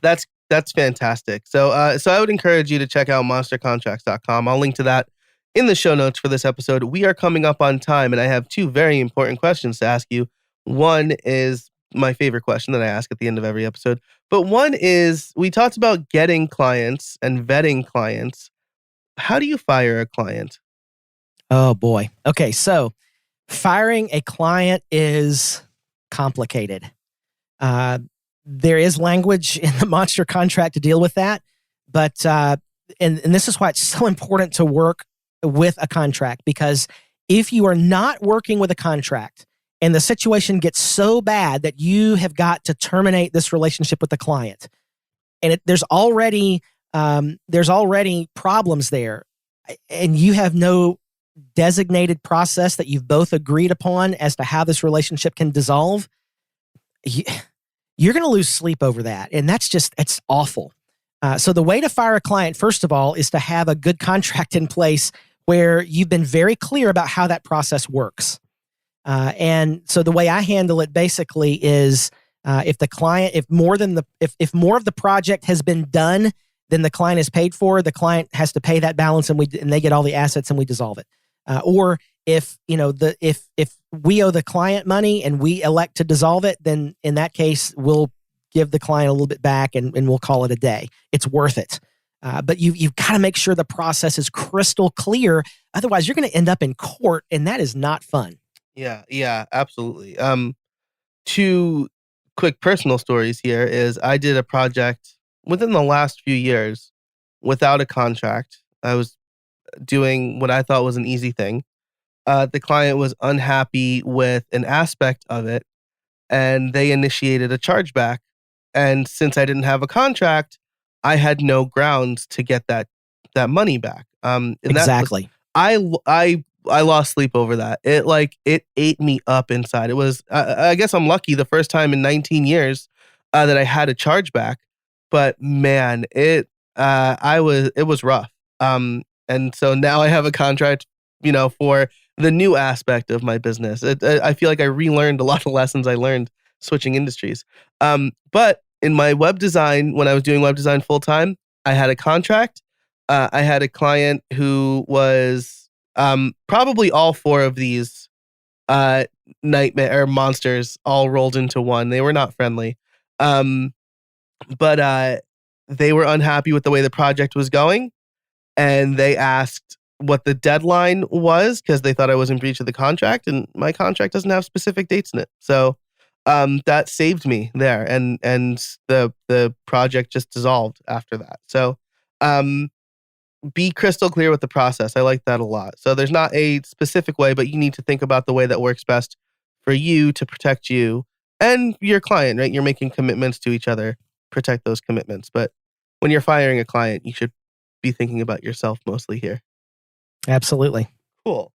That's fantastic. So I would encourage you to check out monstercontracts.com. I'll link to that in the show notes for this episode. We are coming up on time, and I have 2 very important questions to ask you. One is my favorite question that I ask at the end of every episode. But one is, we talked about getting clients and vetting clients. How do you fire a client? Oh, boy. Okay, so firing a client is complicated. There is language in the Monster contract to deal with that, but and this is why it's so important to work with a contract, because If you are not working with a contract and the situation gets so bad that you have got to terminate this relationship with the client, and there's already problems there, and you have no designated process that you've both agreed upon as to how this relationship can dissolve, you're going to lose sleep over that. And it's awful. So the way to fire a client, first of all, is to have a good contract in place where you've been very clear about how that process works. And so the way I handle it basically is if more of the project has been done than the client is paid for, the client has to pay that balance and they get all the assets and we dissolve it. Or if we owe the client money and we elect to dissolve it, then in that case, we'll give the client a little bit back and we'll call it a day. It's worth it. But you've got to make sure the process is crystal clear. Otherwise, you're going to end up in court, and that is not fun. Yeah, absolutely. Two quick personal stories here is I did a project within the last few years without a contract. I was doing what I thought was an easy thing. The client was unhappy with an aspect of it, and they initiated a chargeback. And since I didn't have a contract, I had no grounds to get that money back. Exactly. I lost sleep over that. It ate me up inside. It was I guess I'm lucky the first time in 19 years that I had a chargeback, but man, it was rough. And so now I have a contract, for the new aspect of my business. I feel like I relearned a lot of lessons I learned switching industries. But in my web design, when I was doing web design full time, I had a contract. I had a client who was probably all four of these nightmare monsters all rolled into one. They were not friendly. But they were unhappy with the way the project was going. And they asked what the deadline was because they thought I was in breach of the contract, and my contract doesn't have specific dates in it. So that saved me there, and the project just dissolved after that. So be crystal clear with the process. I like that a lot. So there's not a specific way, but you need to think about the way that works best for you to protect you and your client, right? You're making commitments to each other, protect those commitments. But when you're firing a client, you should be thinking about yourself mostly here. Absolutely. Cool.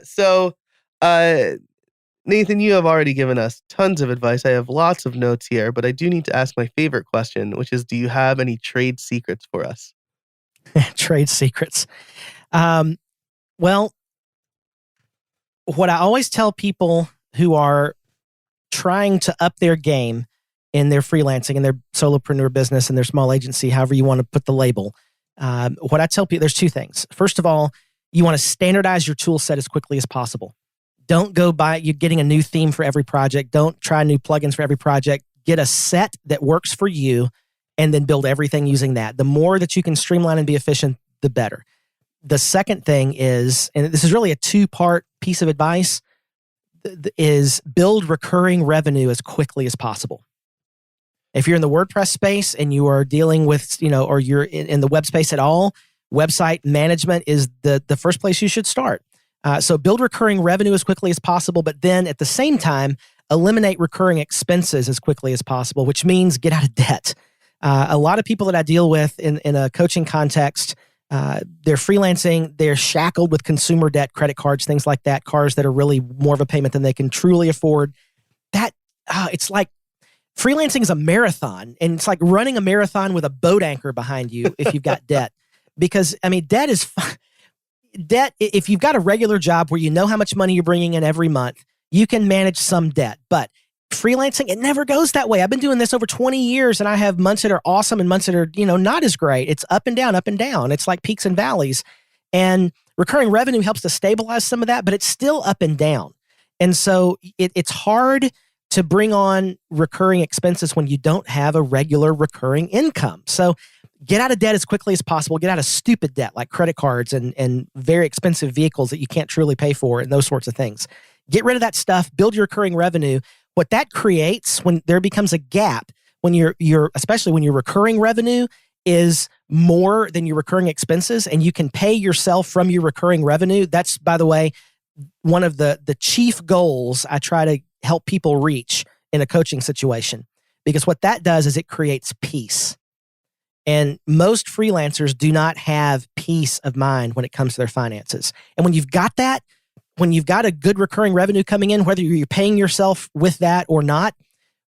So Nathan, you have already given us tons of advice. I have lots of notes here, but I do need to ask my favorite question, which is, do you have any trade secrets for us? Trade secrets. Well, what I always tell people who are trying to up their game in their freelancing, in their solopreneur business, in their small agency, however you want to put the label, what I tell people, there's two things. First of all, you want to standardize your tool set as quickly as possible. Don't go by you getting a new theme for every project. Don't try new plugins for every project. Get a set that works for you and then build everything using that. The more that you can streamline and be efficient, the better. The second thing is, and this is really a two-part piece of advice, is build recurring revenue as quickly as possible. If you're in the WordPress space and you are dealing with, or you're in the web space at all, website management is the first place you should start. So build recurring revenue as quickly as possible, but then at the same time, eliminate recurring expenses as quickly as possible, which means get out of debt. A lot of people that I deal with in a coaching context, they're freelancing, they're shackled with consumer debt, credit cards, things like that, cars that are really more of a payment than they can truly afford. It's like freelancing is a marathon, and it's like running a marathon with a boat anchor behind you if you've got debt. Because, debt is debt. If you've got a regular job where you know how much money you're bringing in every month, you can manage some debt. But freelancing, it never goes that way. I've been doing this over 20 years, and I have months that are awesome and months that are, not as great. It's up and down, up and down. It's like peaks and valleys. And recurring revenue helps to stabilize some of that, but it's still up and down. And so it's hard to bring on recurring expenses when you don't have a regular recurring income. So get out of debt as quickly as possible. Get out of stupid debt like credit cards and very expensive vehicles that you can't truly pay for and those sorts of things. Get rid of that stuff. Build your recurring revenue. What that creates when there becomes a gap, when especially when your recurring revenue is more than your recurring expenses and you can pay yourself from your recurring revenue. That's, by the way, one of the chief goals I try to help people reach in a coaching situation, because what that does is it creates peace. And most freelancers do not have peace of mind when it comes to their finances. And when you've got that, when you've got a good recurring revenue coming in, whether you're paying yourself with that or not,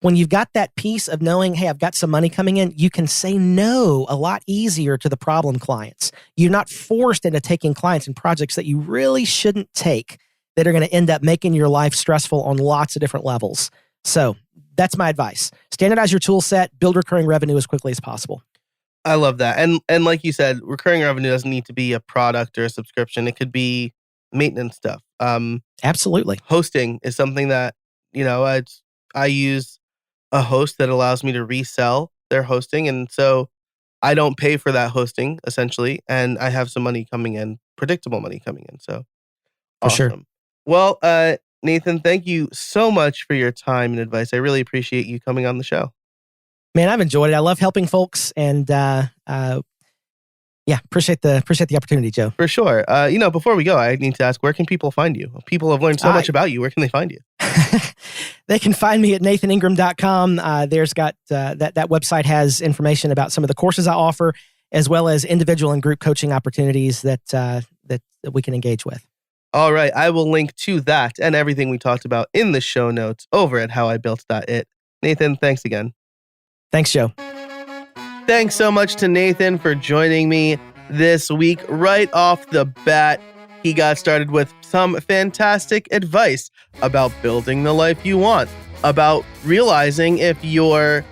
when you've got that peace of knowing, hey, I've got some money coming in, you can say no a lot easier to the problem clients. You're not forced into taking clients and projects that you really shouldn't take that are going to end up making your life stressful on lots of different levels. So that's my advice. Standardize your tool set, build recurring revenue as quickly as possible. I love that. And like you said, recurring revenue doesn't need to be a product or a subscription. It could be maintenance stuff. Absolutely. Hosting is something that, I use a host that allows me to resell their hosting. And so I don't pay for that hosting, essentially. And I have some money coming in, predictable money coming in. So For awesome. sure. Well, Nathan, thank you so much for your time and advice. I really appreciate you coming on the show. Man, I've enjoyed it. I love helping folks, and appreciate the opportunity, Joe. For sure. Before we go, I need to ask, where can people find you? People have learned so much about you. Where can they find you? They can find me at nathaningram.com. There's got that website has information about some of the courses I offer, as well as individual and group coaching opportunities that we can engage with. All right. I will link to that and everything we talked about in the show notes over at howibuilt.it. Nathan, thanks again. Thanks, Joe. Thanks so much to Nathan for joining me this week. Right off the bat, he got started with some fantastic advice about building the life you want, about realizing if your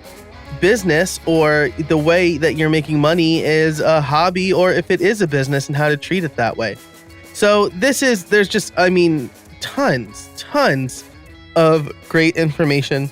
business or the way that you're making money is a hobby or if it is a business and how to treat it that way. So there's just, tons of great information.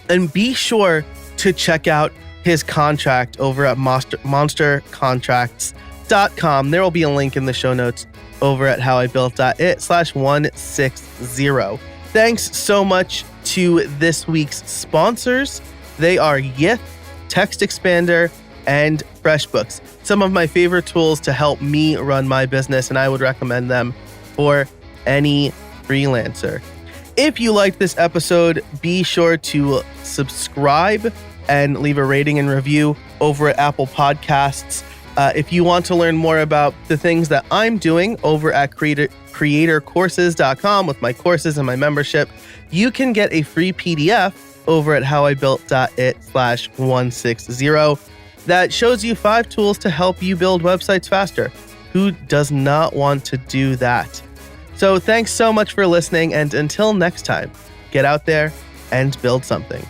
And be sure to check out his contract over at monstercontracts.com. There will be a link in the show notes over at howibuilt.it/160. Thanks so much to this week's sponsors. They are Yith, Text Expander, and FreshBooks. Some of my favorite tools to help me run my business, and I would recommend them for any freelancer. If you liked this episode, be sure to subscribe and leave a rating and review over at Apple Podcasts. If you want to learn more about the things that I'm doing over at creatorcourses.com with my courses and my membership, you can get a free PDF over at howibuilt.it/160 that shows you 5 tools to help you build websites faster. Who does not want to do that? So thanks so much for listening, and until next time, get out there and build something.